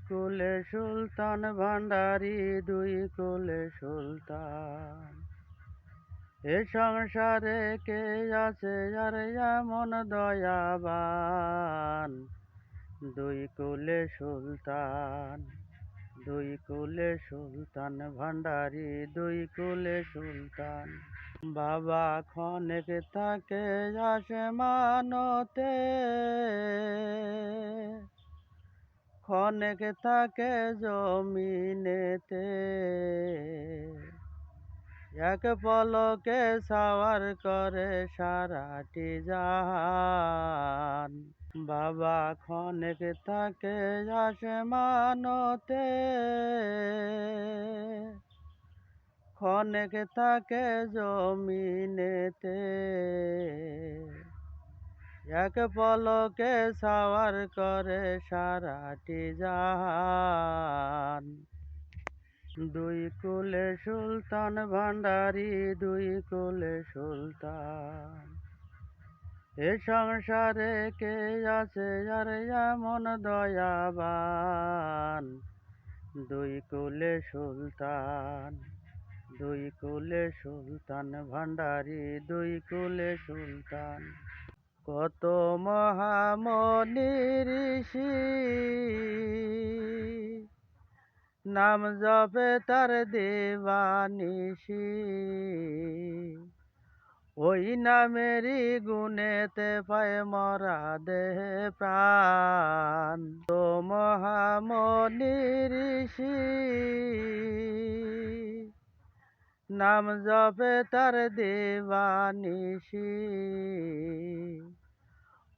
কুলে সুলতান ভান্ডারি, দুই কুলে সুলতান। এ সংসারে কে আছে আর এমন দয়াবান, দুই কুলে সুলতান, দুই কুলে সুলতান ভান্ডারি, দুই কুলে সুলতান। বাবা ক্ষণেক থাকে আসমানতে, ক্ষণেক থাকে জমিনেতে, এক পলকে সাওয়ার করে সারাটি জাহান। বাবা ক্ষণেক থাকে আসমানতে, ক্ষণেক থাকে জমিনেতে, এক পলকে সাওয়ার করে সারাটি জাহান। দুই কুলে সুলতান ভান্ডারি, দুই কুলে সুলতান। এ সংসারে কে আছে আর এমন দয়াবান, দুই কুলে সুলতান, দুই কুলে সুলতান ভান্ডারি, দুই কুলে সুলতান। কত মহামনি ঋষি নাম জপে তার দেবানিশি, ওই নামেরই গুণেতে পায় মরা দেহে প্রাণ। তো মহামনি ঋষি নাম জপে তার দেবানিশি,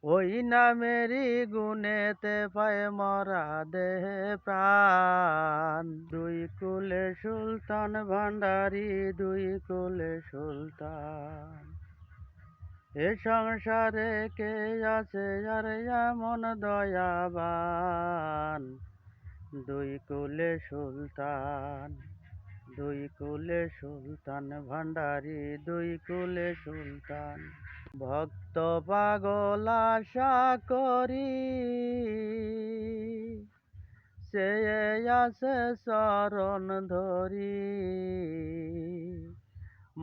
ওই নামেরই গুণেতে পায় মরা দেহে প্রাণ। দুই কুলে সুলতান ভান্ডারি, দুই কুলে সুলতান। এ সংসারে কে আছে আর এমন দয়াবান, দুই কুলে সুলতান, দুই কুলে সুলতান ভান্ডারি, দুই কুলে সুলতান। ভক্ত পাগল আশা করি চেয়ে আছে চরণ ধরি,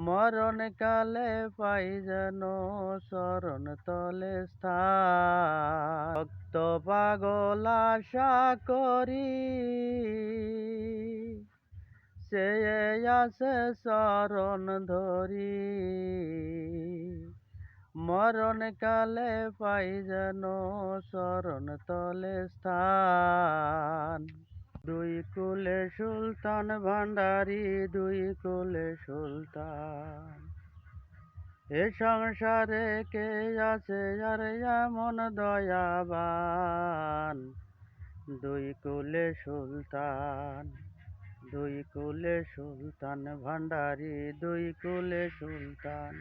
মরণ কালে পাই যেন চরণ তলে স্থান। ভক্ত পাগল আশা করি চেয়ে আছে চরণ ধরি, মরণ কালে পাই যেন চরণ তলে স্থান। দুই কুলে সুলতান ভান্ডারি, দুই কুলে সুলতান। এ সংসারে কে আছে আর এমন দয়াবান, দুই কুলে সুলতান, দুই কুলে সুলতান ভান্ডারি, দুই কুলে সুলতান।